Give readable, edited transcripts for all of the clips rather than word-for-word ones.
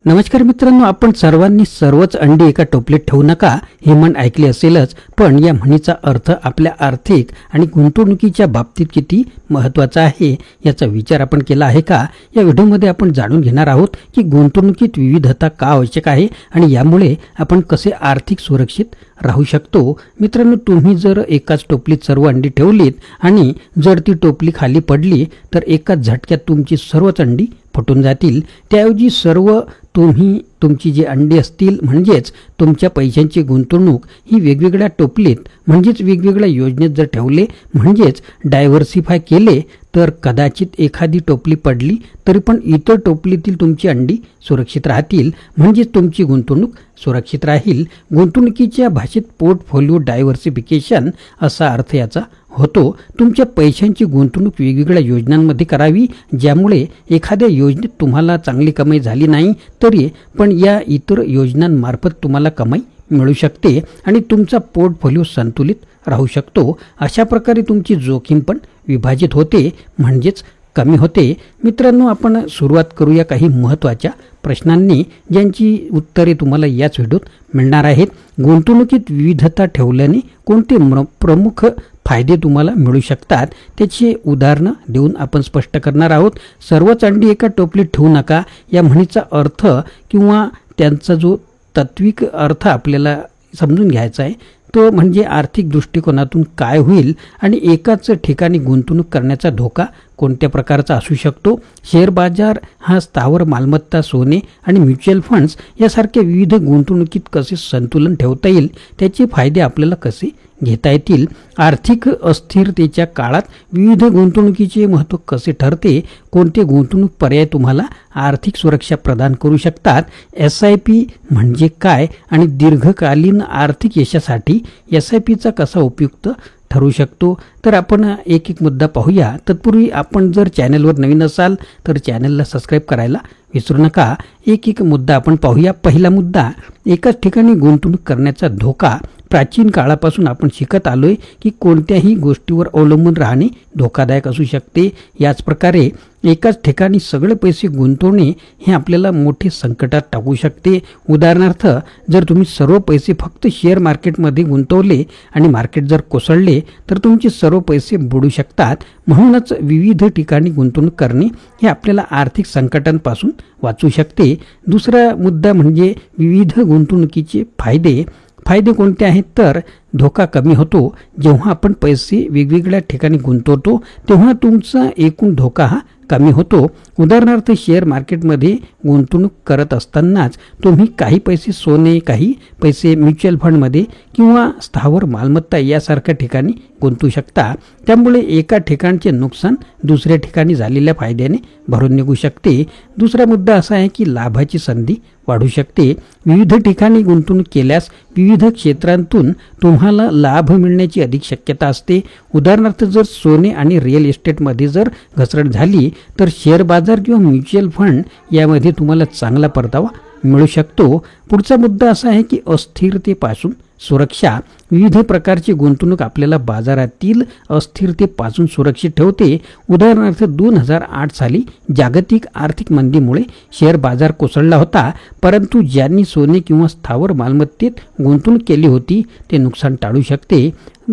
नमस्कार मित्रांनो, आपण सर्वांनी सर्वच अंडी एका टोपलीत ठेवू नका हे म्हण ऐकले असेलच, पण या म्हणीचा अर्थ आपल्या आर्थिक आणि गुंतवणुकीच्या बाबतीत किती महत्त्वाचा आहे याचा विचार आपण केला आहे का? या व्हिडिओमध्ये आपण जाणून घेणार आहोत की गुंतवणुकीत विविधता का आवश्यक आहे आणि यामुळे आपण कसे आर्थिक सुरक्षित राहू शकतो. मित्रांनो, तुम्ही जर एकाच टोपलीत सर्व अंडी ठेवलीत आणि जर ती टोपली खाली पडली तर एकाच झटक्यात तुमची सर्वच अंडी फुटून जातील. त्याऐवजी सर्व तुम्ही तुमची जी अंडी असतील म्हणजेच तुमच्या पैशांची गुंतवणूक ही वेगवेगळ्या टोपलीत म्हणजेच वेगवेगळ्या योजनेत जर ठेवले म्हणजेच डायव्हर्सिफाय केले तर कदाचित एखादी टोपली पडली तरी पण इतर टोपलीतील तुमची अंडी सुरक्षित राहतील, म्हणजेच तुमची गुंतवणूक सुरक्षित राहील. गुंतवणुकीच्या भाषेत पोर्टफोलिओ डायव्हर्सिफिकेशन असा अर्थ याचा होतो. तुमच्या पैशांची गुंतवणूक वेगवेगळ्या योजनांमध्ये करावी, ज्यामुळे एखाद्या योजनेत तुम्हाला चांगली कमाई झाली नाही तरी पण या इतर योजनांमार्फत तुम्हाला कमाई मिळू शकते आणि तुमचा पोर्टफोलिओ संतुलित राहू शकतो. अशा प्रकारे तुमची जोखीम पण विभाजित होते म्हणजेच कमी होते. मित्रांनो, आपण सुरुवात करूया काही महत्त्वाच्या प्रश्नांनी ज्यांची उत्तरे तुम्हाला याच व्हिडिओत मिळणार आहेत. गुंतवणुकीत विविधता ठेवल्याने कोणते प्रमुख फायदे तुम्हाला मिळू शकतात त्याची उदाहरणं देऊन आपण स्पष्ट करणार आहोत. सर्वच अंडी एका टोपलीत ठेवू नका या म्हणीचा अर्थ किंवा त्यांचा जो तात्विक अर्थ आपल्याला समजून घ्यायचा आहे तो म्हणजे आर्थिक दृष्टिकोनातून काय होईल आणि एकाच ठिकाणी गुंतवणूक करण्याचा धोका कोणत्या प्रकारचा असू शकतो. शेअर बाजार हा स्थावर मालमत्ता, सोने आणि म्युच्युअल फंड्स यासारख्या विविध गुंतवणुकीत कसे संतुलन ठेवता येईल, त्याचे फायदे आपल्याला कसे घेता येतील. आर्थिक अस्थिरतेच्या काळात विविध गुंतवणुकीचे महत्त्व कसे ठरते, कोणते गुंतवणूक पर्याय तुम्हाला आर्थिक सुरक्षा प्रदान करू शकतात, SIP म्हणजे काय आणि दीर्घकालीन आर्थिक यशासाठी SIPचा कसा उपयुक्त ठरू शकतो. तर आपण एक एक मुद्दा पाहूया. तत्पूर्वी आपण जर चॅनलवर नवीन असाल तर चॅनलला सबस्क्राईब करायला विसरू नका. एक एक मुद्दा आपण पाहूया. पहिला मुद्दा, एकाच ठिकाणी गुंतवणूक करण्याचा धोका. प्राचीन काळापासून आपण शिकत आलोय की कोणत्याही गोष्टीवर अवलंबून राहणे धोकादायक असू शकते. याच प्रकारे एकाच ठिकाणी सगळे पैसे गुंतवणे हे आपल्याला मोठे संकटात टाकू शकते. उदाहरणार्थ, जर तुम्ही सर्व पैसे फक्त शेअर मार्केटमध्ये गुंतवले आणि मार्केट जर कोसळले तर तुमचे सर्व पैसे बुडू शकतात. म्हणूनच विविध ठिकाणी गुंतवणूक करणे हे आपल्याला आर्थिक संकटांपासून वाचू शकते. दुसरा मुद्दा म्हणजे विविध गुंतवणुकीचे फायदे. फायदे कोणते आहेत तर धोका कमी होतो. जेव्हा आपण पैसे वेगवेगळ्या ठिकाणी गुंतवतो तेव्हा तुमचा एकूण धोका हा कमी होतो. उदाहरणार्थ, शेअर मार्केटमध्ये गुंतवणूक करत असतानाच तुम्ही काही पैसे सोने, काही पैसे म्युच्युअल फंडमध्ये किंवा स्थावर मालमत्ता यासारख्या ठिकाणी गुंतवू शकता. त्यामुळे एका ठिकाणचे नुकसान दुसऱ्या ठिकाणी झालेल्या फायद्याने भरून निघू शकते. दुसरा मुद्दा असा आहे की लाभाची संधी वाढू शकते. विविध ठिकाणी गुंतवणूक केल्यास विविध क्षेत्रांतून तुम्हाला लाभ मिळण्याची अधिक शक्यता असते. उदाहरणार्थ, जर सोने आणि रिअल इस्टेटमध्ये जर घसरण झाली तर शेअर बाजार किंवा म्युच्युअल फंड यामध्ये तुम्हाला चांगला परतावा मिळू शकतो. पुढचा मुद्दा असा आहे की अस्थिरतेपासून सुरक्षा. विविध प्रकारची गुंतवणूक आपल्याला बाजारातील अस्थिरतेपासून सुरक्षित ठेवते. उदाहरणार्थ, 2008 साली जागतिक आर्थिक मंदीमुळे शेअर बाजार कोसळला होता, परंतु ज्यांनी सोने किंवा स्थावर मालमत्तेत गुंतवणूक केली होती ते नुकसान टाळू शकते.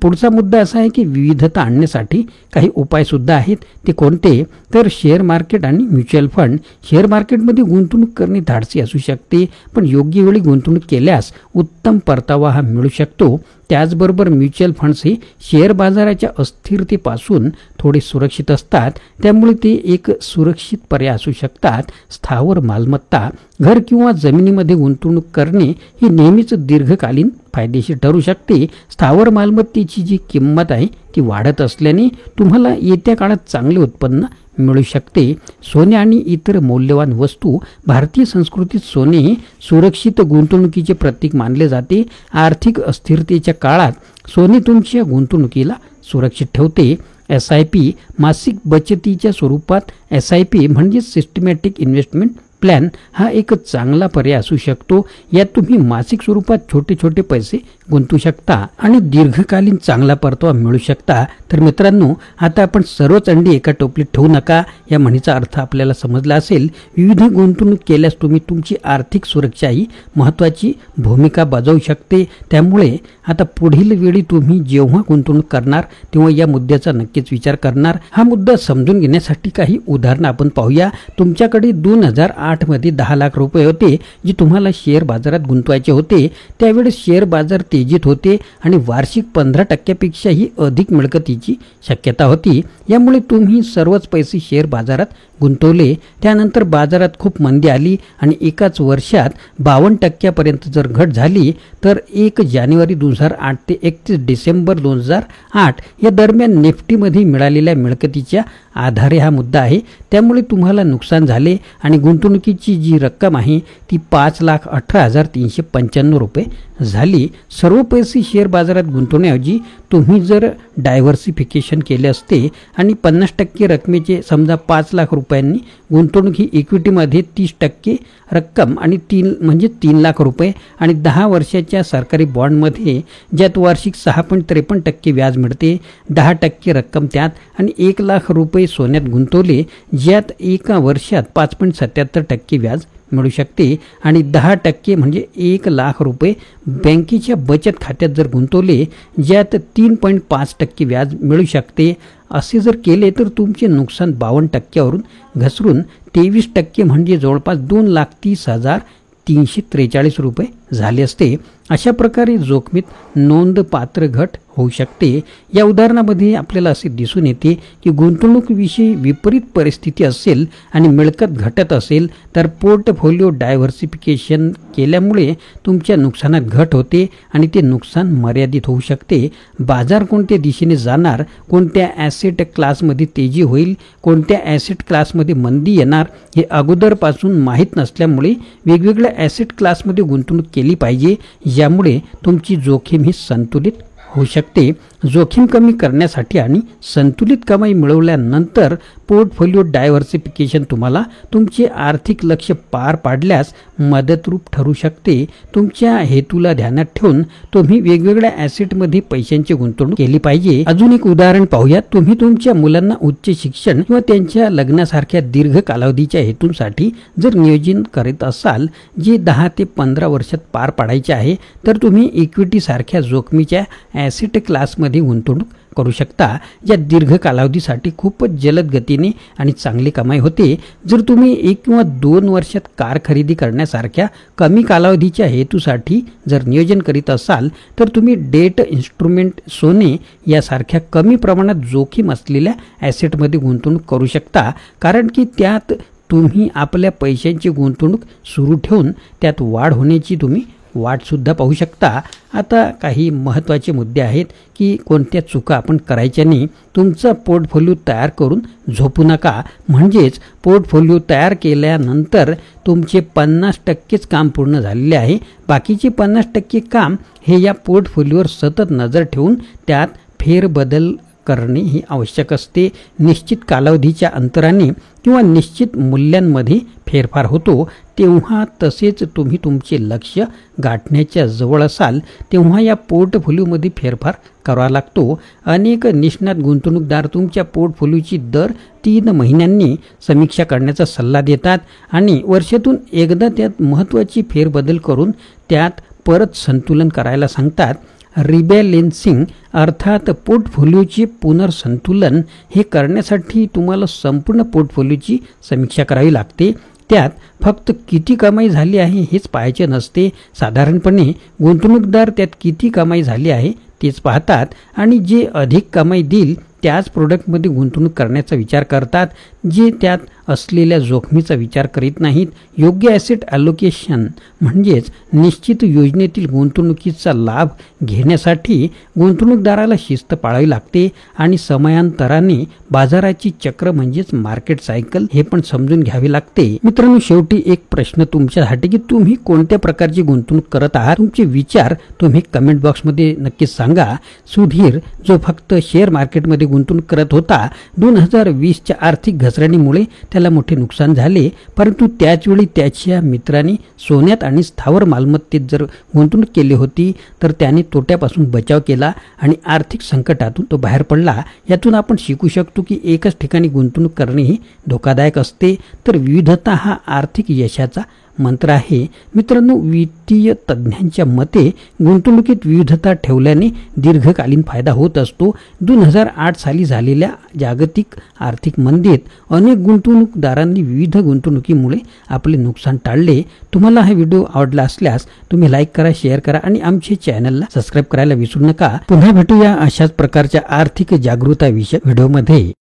पुढचा मुद्दा असा आहे की विविधता आणण्यासाठी काही उपायसुद्धा आहेत. ते कोणते तर शेअर मार्केट आणि म्युच्युअल फंड. शेअर मार्केटमध्ये गुंतवणूक करणे धाडसी असू शकते, पण योग्य वेळी गुंतवणूक केल्यास उत्तम परतावा हा मिळू शकतो. त्याचबरोबर म्युच्युअल फंड्स हे शेअर बाजाराच्या अस्थिरतेपासून थोडे सुरक्षित असतात, त्यामुळे ते एक सुरक्षित पर्याय असू शकतात. स्थावर मालमत्ता, घर किंवा जमिनीमध्ये गुंतवणूक करणे ही नेहमीच दीर्घकालीन फायदेशीर ठरू शकते. स्थावर मालमत्तेची जी किंमत आहे ती वाढत असल्याने तुम्हाला येत्या काळात चांगले उत्पन्न मिळू शकते. सोने आणि इतर मौल्यवान वस्तू. भारतीय संस्कृतीत सोने हे सुरक्षित गुंतवणुकीचे प्रतीक मानले जाते. आर्थिक अस्थिरतेच्या काळात सोने तुमच्या गुंतवणुकीला सुरक्षित ठेवते. SIP मासिक बचतीच्या स्वरूपात SIP म्हणजे सिस्टमॅटिक इन्व्हेस्टमेंट प्लॅन हा एक चांगला पर्याय असू शकतो. यात तुम्ही मासिक स्वरूपात छोटे छोटे पैसे गुंतवू शकता आणि दीर्घकालीन चांगला परतावा मिळू शकता। तर मित्रांनो, आता आपण सर्वच अंडी एका टोपलीत ठेवू नका या म्हणीचा अर्थ आपल्याला समजला असेल। विविध गुंतवणूक केल्यास तुम्ही तुमची आर्थिक सुरक्षा ही महत्त्वाची भूमिका बजावू शकते। त्यामुळे आता पुढील वेळी तुम्ही जेव्हा गुंतवणूक करणार तेव्हा या मुद्द्याचा नक्कीच विचार करणार। हा मुद्दा समजून घेण्यासाठी काही उदाहरणं आपण पाहूया। तुमच्याकडे 2008 मध्ये 10 लाख रुपये होते जे तुम्हाला शेअर बाजारात गुंतवायचे होते। त्यावेळेस शेअर बाजार तेजीत होते आणि वार्षिक 15% अधिक मिळकतीची शक्यता होती। यामुळे तुम्ही सर्वच पैसे शेअर बाजारात गुंतवले। त्यानंतर बाजारात खूप मंदी आली आणि एकाच वर्षात 52% पर्यंत जर घट झाली तर 1 जानेवारी 2008 ते 31 डिसेंबर 2008 या दरम्यान निफ्टीमध्ये मिळालेल्या मिळकतीच्या आधारे हा मुद्दा आहे। त्यामुळे तुम्हाला नुकसान झाले आणि गुंतवणुकीची जी रक्कम आहे ती 5,18,395 रुपये झाली। सर्व पैसे शेअर बाजारात गुंतवण्याऐवजी तुम्ही जर डायव्हर्सिफिकेशन केले असते आणि 50% रकमेचे समजा 5 लाख रुपयांनी गुंतवणूक ही इक्विटीमध्ये 30% रक्कम आणि 3 लाख रुपये आणि 10 वर्षाच्या सरकारी बॉन्डमध्ये ज्यात वार्षिक 6.53% व्याज मिळते, 10% रक्कम त्यात आणि 1 लाख रुपये सोन्यात गुंतवले ज्यात एका वर्षात 5.77% व्याज मिळू शकते आणि 10% म्हणजे 1 लाख रुपये बँकेच्या बचत खात्यात जर गुंतवले ज्यात 3.5% व्याज मिळू शकते। असे जर केले तर तुमचे नुकसान 52% वरून घसरून 23% म्हणजे जवळपास 2,30,343 रुपये झाले असते। अशा प्रकारे जोखमीत नोंदपात्र घट होऊ शकते। या उदाहरणामध्ये आपल्याला असे दिसून येते की गुंतवणुकीविषयी विपरीत परिस्थिती असेल आणि मिळकत घटत असेल तर पोर्टफोलिओ डायव्हर्सिफिकेशन केल्यामुळे तुमच्या नुकसानात घट होते आणि ते नुकसान मर्यादित होऊ शकते। बाजार कोणत्या दिशेने जाणार, कोणत्या ॲसेट क्लासमध्ये तेजी होईल, कोणत्या ॲसेट क्लासमध्ये मंदी येणार हे अगोदरपासून माहीत नसल्यामुळे वेगवेगळ्या ॲसेट क्लासमध्ये गुंतवणूक केली पाहिजे। यामुळे तुमची जोखीम ही संतुलित होऊ शकते। जोखीम कमी करण्यासाठी आणि संतुलित कमाई मिळवल्यानंतर पोर्टफोलिओ डायव्हर्सिफिकेशन तुम्हाला तुमचे आर्थिक लक्ष्य पार पाडल्यास मदतरूप ठरू शकते। तुमच्या हेतूला ध्यानात ठेवून तुम्ही वेगवेगळ्या ॲसेटमध्ये पैशांची गुंतवणूक केली पाहिजे। अजून एक उदाहरण पाहूया। तुम्ही तुमच्या मुलांना उच्च शिक्षण किंवा त्यांच्या लग्नासारख्या दीर्घ कालावधीच्या हेतूंसाठी जर नियोजन करीत असाल जे 10 ते 15 वर्षात पार पाडायचे आहे तर तुम्ही इक्विटी सारख्या जोखमीच्या ॲसेट क्लासमध्ये गुंतवणूक करू शकता ज्या दीर्घ कालावधीसाठी खूपच जलद गतीने आणि चांगली कमाई होते। जर तुम्ही 1 किंवा 2 वर्षात कार खरेदी करण्यासारख्या कमी कालावधीच्या हेतूसाठी जर नियोजन करीत असाल तर तुम्ही डेट इन्स्ट्रुमेंट, सोने यासारख्या कमी प्रमाणात जोखीम असलेल्या ॲसेटमध्ये गुंतवणूक करू शकता, कारण की त्यात तुम्ही आपल्या पैशांची गुंतवणूक सुरू ठेवून त्यात वाढ होण्याची तुम्ही वाट सुद्धा पाहू शकता। आता काही महत्त्वाचे मुद्दे आहेत की कोणत्या चुका आपण करायच्या नाही। तुमचा पोर्टफोलिओ तयार करून झोपू नका, म्हणजेच पोर्टफोलिओ तयार केल्यानंतर तुमचे 50%च काम पूर्ण झालेले आहे, बाकीचे 50% काम हे या पोर्टफोलिओवर सतत नजर ठेवून त्यात फेरबदल करणे ही आवश्यक असते। निश्चित कालावधीच्या अंतराने किंवा निश्चित मूल्यांमध्ये फेरफार होतो तेव्हा, तसेच तुम्ही तुमचे लक्ष्य गाठण्याच्या जवळ असाल तेव्हा या पोर्टफोलिओमध्ये फेरफार करावा लागतो। अनेक निष्णात गुंतवणूकदार तुमच्या पोर्टफोलिओची दर 3 महिन्यांनी समीक्षा करण्याचा सल्ला देतात आणि वर्षातून एकदा त्यात महत्त्वाची फेरबदल करून त्यात परत संतुलन करायला सांगतात। रिबॅलेन्सिंग अर्थात पोर्टफोलिओचे पुनर्संतुलन हे करण्यासाठी तुम्हाला संपूर्ण पोर्टफोलिओची समीक्षा करावी लागते। त्यात फक्त किती कमाई झाली आहे हेच पाहायचे नसते। साधारणपणे गुंतवणूकदार त्यात किती कमाई झाली आहे तेच पाहतात आणि जे अधिक कमाई देईल त्याच प्रोडक्टमध्ये गुंतवणूक करण्याचा विचार करतात, जे त्यात असलेल्या जोखमीचा विचार करीत नाहीत। योग्य ॲसेट ॲलोकेशन म्हणजेच निश्चित योजनेतील गुंतवणुकीचा लाभ घेण्यासाठी गुंतवणूकदाराला शिस्त पाळावी लागते आणि समयांतराने बाजाराची चक्र म्हणजेच मार्केट सायकल हे पण समजून घ्यावे लागते। मित्रांनो, शेवटी एक प्रश्न तुमच्यासाठी की तुम्ही कोणत्या प्रकारची गुंतवणूक करत आहात? तुमचे विचार तुम्ही कमेंट बॉक्समध्ये नक्कीच सांगा। सुधीर जो फक्त शेअर मार्केटमध्ये गुंतवणूक करत होता 2020च्या आर्थिक घसरणीमुळे त्याला मोठे नुकसान झाले, परंतु त्याचवेळी त्याच्या मित्रांनी सोन्यात आणि स्थावर मालमत्तेत जर गुंतवणूक केली होती तर त्याने तोट्यापासून बचाव केला आणि आर्थिक संकटातून तो बाहेर पडला. यातून आपण शिकू शकतो की एकच ठिकाणी गुंतवणूक करणे ही धोकादायक असते, तर विविधता हा आर्थिक यशाचा मंत्र आहे. मित्रांनो, वित्तीय तज्ज्ञांच्या मते गुंतवणुकीत विविधता ठेवल्याने दीर्घकालीन फायदा होत असतो. 2008 साली झालेल्या जागतिक आर्थिक मंदीत अनेक गुंतवणूकदारांनी विविध गुंतवणुकीमुळे आपले नुकसान टाळले. तुम्हाला हा व्हिडिओ आवडला असल्यास तुम्ही लाईक करा, शेअर करा आणि आमच्या चॅनलला सबस्क्राईब करायला विसरू नका. पुन्हा भेटूया अशाच प्रकारच्या आर्थिक जागृता विषयक व्हिडिओमध्ये.